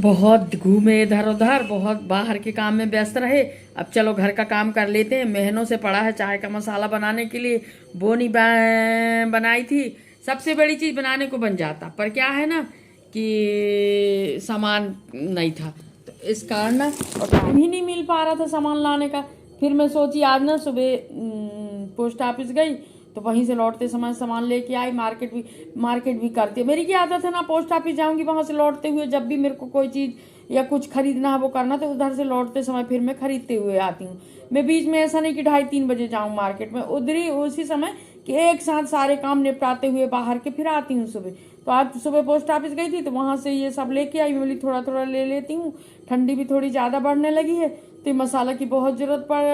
बहुत घूमे इधर उधर, बहुत बाहर के काम में व्यस्त रहे। अब चलो घर का काम कर लेते हैं। महीनों से पड़ा है चाय का मसाला बनाने के लिए, वो नहीं बनाई थी। सबसे बड़ी चीज़ बनाने को बन जाता, पर क्या है ना कि सामान नहीं था, तो इस कारण ना और टाइम ही नहीं मिल पा रहा था सामान लाने का। फिर मैं सोची आज ना सुबह पोस्ट ऑफिस गई, तो वहीं से लौटते समय सामान लेके आई। मार्केट भी करती है। मेरी क्या आदत है ना, पोस्ट ऑफिस जाऊंगी, वहां से लौटते हुए जब भी मेरे को कोई चीज़ या कुछ खरीदना है वो करना, तो उधर से लौटते समय फिर मैं खरीदते हुए आती हूँ। मैं बीच में ऐसा नहीं कि 2:30-3 बजे जाऊँ मार्केट में, उधर ही उसी समय कि एक साथ सारे काम निपटाते हुए बाहर के फिर आती हूँ सुबह। तो आज सुबह पोस्ट ऑफिस गई थी, तो वहां से ये सब लेके आई। बोली थोड़ा थोड़ा ले लेती हूँ, ठंडी भी थोड़ी ज़्यादा बढ़ने लगी है, तो मसाला की बहुत ज़रूरत पड़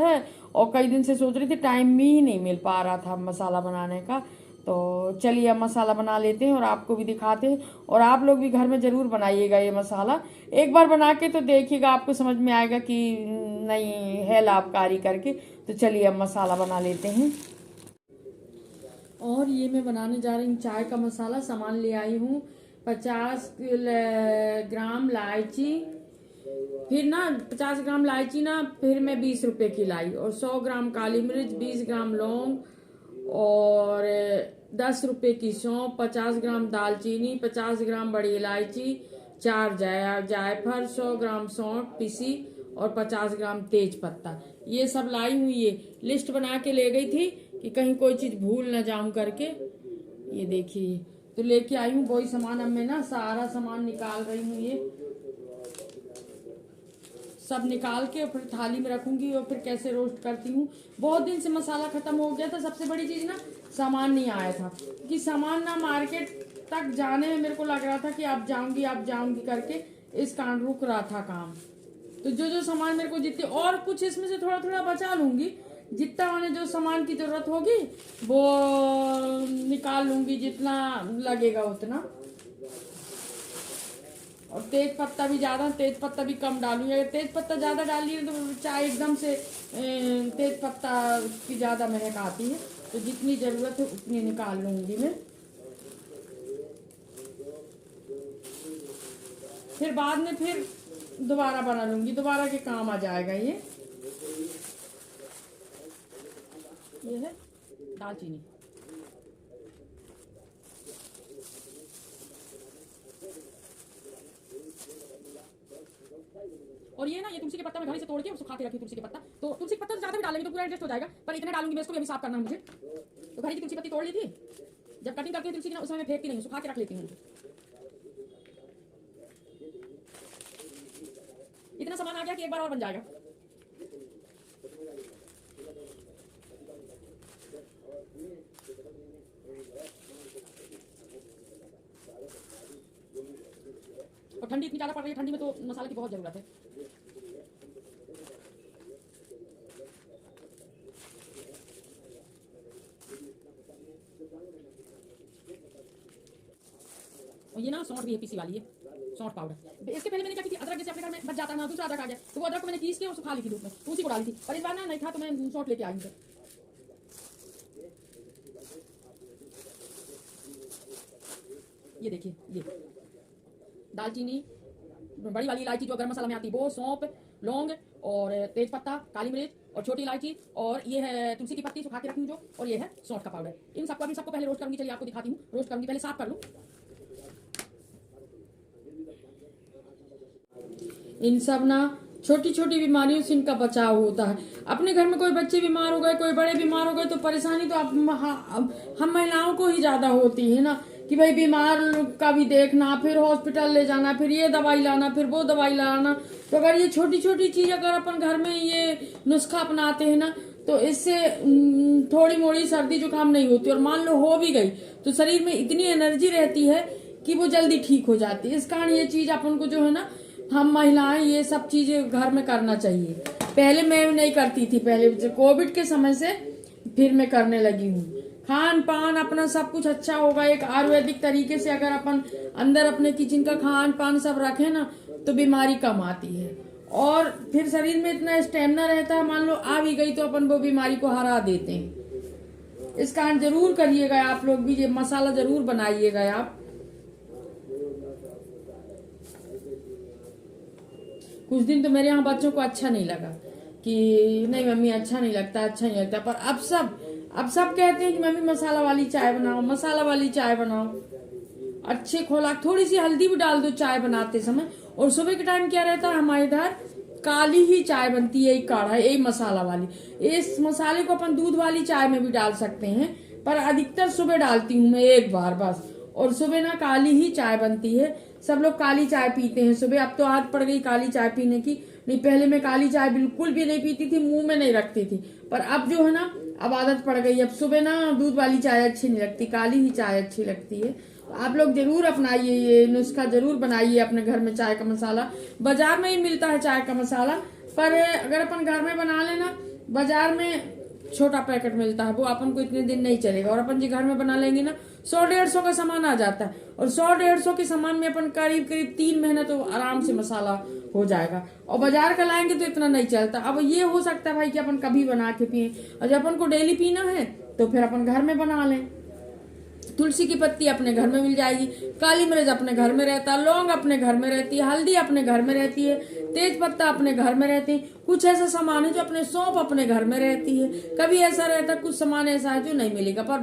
है। और कई दिन से सोच रही थी, टाइम ही नहीं मिल पा रहा था मसाला बनाने का। तो चलिए अब मसाला बना लेते हैं और आपको भी दिखाते हैं। और आप लोग भी घर में ज़रूर बनाइएगा ये मसाला। एक बार बना के तो देखिएगा, आपको समझ में आएगा कि नहीं है लाभकारी करके। तो चलिए अब मसाला बना लेते हैं। और ये मैं बनाने जा रही हूँ चाय का मसाला। सामान ले आई हूँ 50 ग्राम इलायची, फिर ना 50 ग्राम इलायची ना, फिर मैं 20 रुपए की लाई। और 100 ग्राम काली मिर्च, 20 ग्राम लौंग, और 10 रुपए की सौंफ, 50 ग्राम दालचीनी, 50 ग्राम बड़ी इलायची, 4 जायफल, 100 ग्राम सौंठ पीसी, और 50 ग्राम तेज पत्ता। ये सब लाई हूँ। ये लिस्ट बना के ले गई थी कि कहीं कोई चीज भूल न जाऊं करके। ये देखिए, तो लेके आई हूँ वही सामान। अब मैं ना सारा सामान निकाल रही हूँ। ये सब निकाल के और फिर थाली में रखूंगी और फिर कैसे रोस्ट करती हूँ। बहुत दिन से मसाला खत्म हो गया था। सबसे बड़ी चीज ना, सामान नहीं आया था, कि सामान ना मार्केट तक जाने में मेरे को लग रहा था कि आप जाऊंगी करके, इस कारण रुक रहा था काम। तो जो जो सामान मेरे को जितने, और कुछ इसमें से थोड़ा थोड़ा बचा लूंगी, जितना मैंने जो सामान की जरूरत होगी वो निकाल लूंगी, जितना लगेगा उतना। और तेज पत्ता भी ज्यादा, तेज पत्ता भी कम डालूंगी। अगर तेज पत्ता ज्यादा डाली है तो चाय एकदम से तेज पत्ता की ज्यादा महक आती है। तो जितनी जरूरत है उतनी निकाल लूंगी मैं। फिर बाद में फिर दोबारा बना लूंगी, दोबारा के काम आ जाएगा। ये है दालचीनी। और ये ना, ये तुलसी के पत्ता मैं घर से तोड़ के सुखा के रखी। तुलसी के पत्ता तो ज्यादा भी डालेंगे तो पूरा एडजस्ट हो जाएगा, पर इतना डालूंगी मैं। इसको भी अभी साफ करना है मुझे। तो घर की तुलसी पत्ती तोड़ ली थी, जब कटिंग करती है तुलसी की ना, उस समय मैं फेंकती नहीं, सुखा के रख लेती हूँ। इतना सामान आ गया कि एक बार और बन जाएगा। और ठंडी इतनी ज्यादा पड़ रही है, ठंडी में तो मसाले की बहुत जरूरत है। और ये ना सौंठ भी है, पीसी वाली है, सौंठ पाउडर। इसके पहले मैंने क्या की थी, अदरक जैसे अपने घर में बच जाता है ना, दूसरा अदरक आ गया, तो वो अदरक को मैंने पीस के और सुखा ली थी धूप में, तो उसी को डाली थी। पर इस बार ना नहीं था, तो मैं सौंठ लेके आई हूँ। ये देखिए, ये दालचीनी, बड़ी वाली इलायची जो गरम मसाला में आती है वो, सौंफ, लौंग, और तेज पत्ता, काली मिर्च, और छोटी इलायची, और ये है तुलसी की पत्ती सुखा के रखी हूँ जो, और ये है सौंठ का पाउडर। इन सबको पहले रोस्ट करूंगी। चलिए आपको दिखाती हूँ, रोस्ट करूंगी। पहले साफ कर लूँ इन सब ना। छोटी छोटी बीमारियों से इनका बचाव होता है। अपने घर में कोई बच्चे बीमार हो गए, कोई बड़े बीमार हो गए, तो परेशानी तो हम महिलाओं को ही ज्यादा होती है ना, कि भाई बीमार का भी देखना, फिर हॉस्पिटल ले जाना, फिर ये दवाई लाना, फिर वो दवाई लाना। तो अगर ये छोटी छोटी चीज अगर अपन घर में ये नुस्खा अपनाते हैं ना, तो इससे थोड़ी मोड़ी सर्दी जुकाम नहीं होती। और मान लो हो भी गई तो शरीर में इतनी एनर्जी रहती है कि वो जल्दी ठीक हो जाती है। इस कारण ये चीज अपन को जो है ना, हम महिलाएं ये सब चीजें घर में करना चाहिए। पहले मैं नहीं करती थी, पहले कोविड के समय से फिर मैं करने लगी हूँ। खान पान अपना सब कुछ अच्छा होगा, एक आयुर्वेदिक तरीके से अगर अपन अंदर अपने किचन का खान पान सब रखे ना, तो बीमारी कम आती है। और फिर शरीर में इतना स्टेमिना रहता है, मान लो आ भी गई तो अपन वो बीमारी को हरा देते हैं। इस कारण जरूर करिएगा आप लोग भी, ये मसाला जरूर बनाइएगा आप। कुछ दिन तो मेरे यहाँ बच्चों को अच्छा नहीं लगा कि नहीं मम्मी अच्छा नहीं लगता, अच्छा नहीं लगता, पर अब सब कहते हैं कि मम्मी मसाला वाली चाय बनाओ, मसाला वाली चाय बनाओ। अच्छे खोला, थोड़ी सी हल्दी भी डाल दो चाय बनाते समय। और सुबह के टाइम क्या रहता है, हमारे इधर काली ही चाय बनती है, एक काढ़ा, एक मसाला वाली। इस मसाले को अपन दूध वाली चाय में भी डाल सकते हैं, पर अधिकतर सुबह डालती हूँ मैं एक बार बस। और सुबह ना काली ही चाय बनती है, सब लोग काली चाय पीते हैं सुबह। अब तो आदत पड़ गई काली चाय पीने की, नहीं पहले मैं काली चाय बिल्कुल भी नहीं पीती थी, मुंह में नहीं रखती थी, पर अब जो है ना अब आदत पड़ गई। अब सुबह ना दूध वाली चाय अच्छी नहीं लगती, काली ही चाय अच्छी लगती है। तो आप लोग जरूर अपनाइए, ये नुस्खा जरूर बनाइए अपने घर में। चाय का मसाला बाजार में ही मिलता है चाय का मसाला, पर अगर अपन घर में बना लेना, बाजार में छोटा पैकेट मिलता है, वो अपन को इतने दिन नहीं चलेगा। और अपन जी घर में बना लेंगे ना 100-150 का सामान आ जाता है, और 100-150 के सामान में अपन करीब 3 महीना तो आराम से मसाला हो जाएगा। और बाजार का लाएंगे तो इतना नहीं चलता। अब ये हो सकता है भाई कि अपन कभी बना के पिए, और जब अपन को डेली पीना है तो फिर अपन घर में बना लें। तुलसी की पत्ती अपने घर में मिल जाएगी, काली मिर्च अपने घर में रहता है, लौंग अपने घर में रहती है, हल्दी अपने घर में रहती है, तेज पत्ता अपने घर में रहते हैं। कुछ ऐसा सामान है जो अपने सौंफ अपने घर में रहती है। कभी ऐसा रहता है कुछ सामान ऐसा है जो नहीं मिलेगा, पर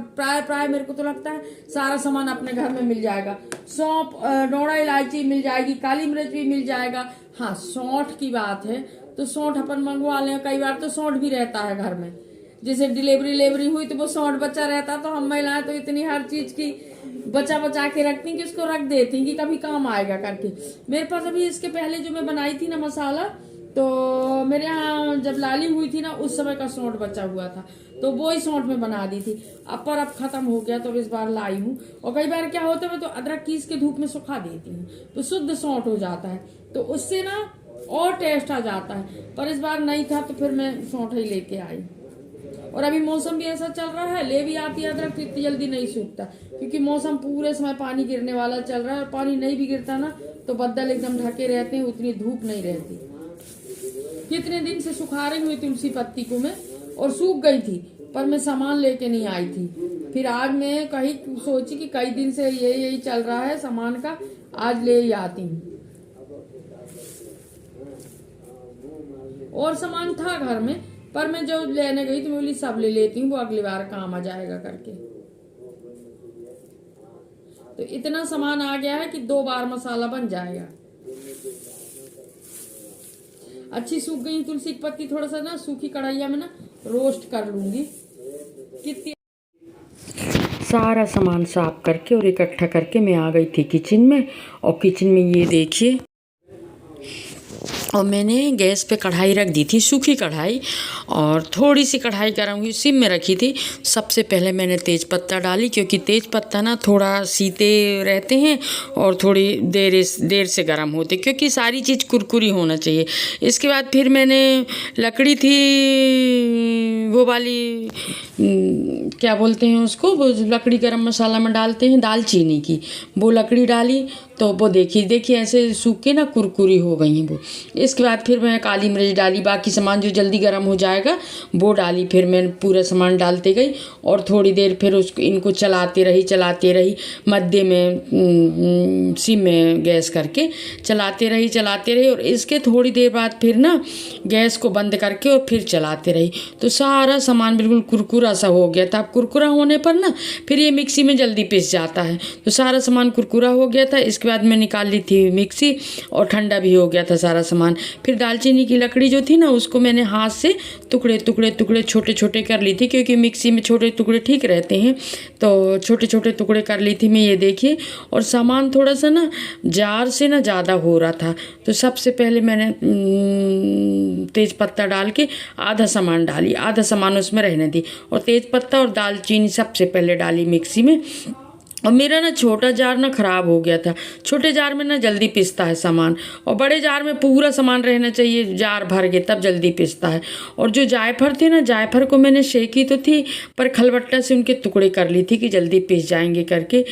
प्राय मेरे को तो लगता है सारा सामान अपने घर में मिल जाएगा। सौंफ, नौड़ा इलायची मिल जाएगी, काली मिर्च भी मिल जाएगा। हाँ, सौंठ की बात है तो सौंठ अपन मंगवा लें, कई बार तो सौंठ भी रहता है घर में। जैसे डिलीवरी हुई तो वो सौंठ बचा रहता, तो हम महिलाएं तो इतनी हर चीज की बचा के रखती कि उसको रख देती कि कभी काम आएगा करके। मेरे पास अभी इसके पहले जो मैं बनाई थी ना मसाला, तो मेरे यहाँ जब लाली हुई थी ना उस समय का सौंठ बचा हुआ था, तो वो ही सौंठ में बना दी थी। अब खत्म हो गया तो इस बार लाई हूँ। और कई बार क्या होता है, मैं तो अदरक कीस के धूप में सुखा देती हूँ तो शुद्ध सौंठ हो जाता है, तो उससे ना और टेस्ट आ जाता है। पर इस बार नहीं था तो फिर मैं सौंठ ही लेके आई। और अभी मौसम भी ऐसा चल रहा है, ले भी आती है अदरक तो इतनी जल्दी नहीं सूखता, क्योंकि मौसम पूरे समय पानी गिरने वाला चल रहा है। और पानी नहीं भी गिरता ना तो बदल एकदम ढके रहते हैं, उतनी धूप नहीं रहती। कितने दिन से सुखा रही हुई तुलसी पत्ती को मैं, और सूख गई थी, पर मैं सामान लेके नहीं आई थी। फिर आज मैं कहीं सोची कि कई दिन से यही चल रहा है सामान का, आज ले ही आती हूँ। और सामान था घर में, पर मैं जो लेने गई तो बोली सब ले लेती हूँ, वो अगली बार काम आ जाएगा करके। तो इतना सामान आ गया है कि 2 बार मसाला बन जाएगा। अच्छी सूख गई तुलसी की पत्ती, थोड़ा सा ना सूखी कढ़ाइया में ना रोस्ट कर लूंगी। कितनी सारा सामान साफ करके और इकट्ठा करके मैं आ गई थी किचन में। और किचन में ये देखिए, और मैंने गैस पे कढ़ाई रख दी थी, सूखी कढ़ाई, और थोड़ी सी कढ़ाई गर्म हुई सिम में रखी थी। सबसे पहले मैंने तेज पत्ता डाली, क्योंकि तेज पत्ता ना थोड़ा सीते रहते हैं और थोड़ी देर से गर्म होते, क्योंकि सारी चीज़ कुरकुरी होना चाहिए। इसके बाद फिर मैंने लकड़ी थी वो वाली, क्या बोलते हैं उसको, वो लकड़ी गरम मसाला में डालते हैं दालचीनी की, वो लकड़ी डाली तो वो देखिए ऐसे सूख के ना कुरकुरी हो गई हैं वो। इसके बाद फिर मैं काली मिर्च डाली, बाकी सामान जो जल्दी गर्म हो जाएगा वो डाली। फिर मैं पूरा सामान डालते गई और थोड़ी देर फिर उसको इनको चलाते रही मध्य में सिम में गैस करके चलाते रही। और इसके थोड़ी देर बाद फिर ना गैस को बंद करके और फिर चलाते रही, तो सारा सामान बिल्कुल कुरकुरा सा हो गया था। अब कुरकुरा होने पर ना फिर ये मिक्सी में जल्दी पिस जाता है, तो सारा सामान कुरकुरा हो गया था। इसके बाद मैं निकाल ली थी मिक्सी, और ठंडा भी हो गया था सारा सामान। फिर दालचीनी की लकड़ी जो थी ना उसको मैंने हाथ से टुकड़े छोटे कर ली थी, क्योंकि मिक्सी में छोटे टुकड़े ठीक रहते हैं, तो छोटे टुकड़े कर ली थी मैं। ये देखिए, और सामान थोड़ा सा ना जार से ना ज़्यादा हो रहा था, तो सबसे पहले मैंने तेज पत्ता डाल के आधा सामान डाली, आधा सामान उसमें रहने दी, और तेज पत्ता और दालचीनी सबसे पहले डाली मिक्सी में। और मेरा ना छोटा जार ना ख़राब हो गया था, छोटे जार में ना जल्दी पिसता है सामान, और बड़े जार में पूरा सामान रहना चाहिए, जार भर के तब जल्दी पिसता है। और जो जायफल थे ना, जायफल को मैंने सेकी तो थी, पर खलबट्टा से उनके टुकड़े कर ली थी कि जल्दी पिस जाएंगे करके।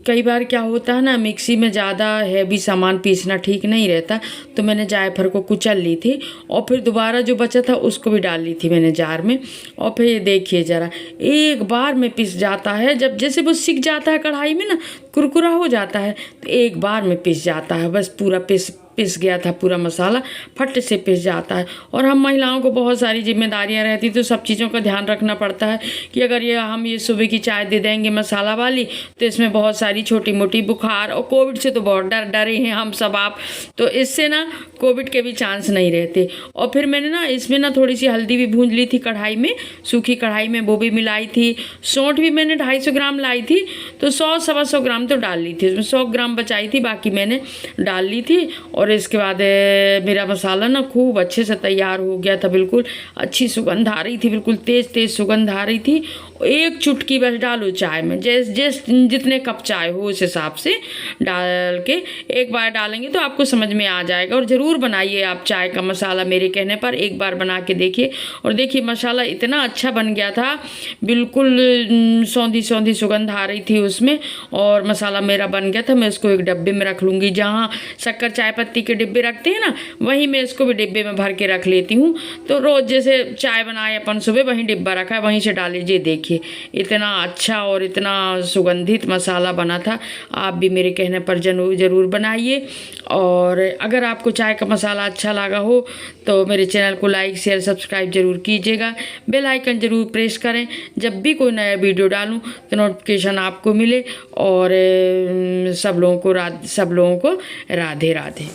कई बार क्या होता है ना, मिक्सी में ज़्यादा हैवी सामान पीसना ठीक नहीं रहता, तो मैंने जायफल को कुचल ली थी, और फिर दोबारा जो बचा था उसको भी डाल ली थी मैंने जार में। और फिर ये देखिए ज़रा, एक बार में पिस जाता है, जब जैसे वो सिक जाता है कढ़ाई में ना, कुरकुरा हो जाता है तो एक बार में पिस जाता है, बस पूरा पिस गया था, पूरा मसाला फट से पिस जाता है। और हम महिलाओं को बहुत सारी जिम्मेदारियां रहती, तो सब चीज़ों का ध्यान रखना पड़ता है कि अगर हम सुबह की चाय दे देंगे मसाला वाली, तो इसमें बहुत सारी छोटी मोटी बुखार, और कोविड से तो बहुत डरे हैं हम सब आप, तो इससे ना कोविड के भी चांस नहीं रहते। और फिर मैंने ना इसमें ना थोड़ी सी हल्दी भी भूंज ली थी कढ़ाई में, सूखी कढ़ाई में, वो भी मिलाई थी। सौंठ भी मैंने 250 ग्राम लाई थी, तो 100-125 ग्राम तो डाल ली थी उसमें, 100 ग्राम बचाई थी, बाकी मैंने डाल ली थी। और इसके बाद मेरा मसाला ना खूब अच्छे से तैयार हो गया था, बिल्कुल अच्छी सुगंध आ रही थी, बिल्कुल तेज़ सुगंध आ रही थी। एक चुटकी बस डालो चाय में, जितने कप चाय हो उस हिसाब से डाल के एक बार डालेंगे तो आपको समझ में आ जाएगा। और ज़रूर बनाइए आप चाय का मसाला, मेरे कहने पर एक बार बना के देखिए। और देखिए मसाला इतना अच्छा बन गया था, बिल्कुल सौंधी सुगंध आ रही थी उसमें, और मसाला मेरा बन गया था। मैं इसको एक डब्बे में रख लूँगी, जहाँ शक्कर चाय पत्ती के डिब्बे रखते हैं ना, वहीं मैं इसको भी डिब्बे में भर के रख लेती हूँ। तो रोज़ जैसे चाय बनाए अपन सुबह, वहीं डिब्बा रखा है, वहीं से डाल लीजिए। देखिए इतना अच्छा और इतना सुगंधित मसाला बना था। आप भी मेरे कहने पर ज़रूर बनाइए। और अगर आपको चाय का मसाला अच्छा लगा हो तो मेरे चैनल को लाइक शेयर सब्सक्राइब ज़रूर कीजिएगा, बेल आइकन ज़रूर प्रेस करें, जब भी कोई नया वीडियो डालूं तो नोटिफिकेशन आपको मिले। और सब लोगों को राधे राधे।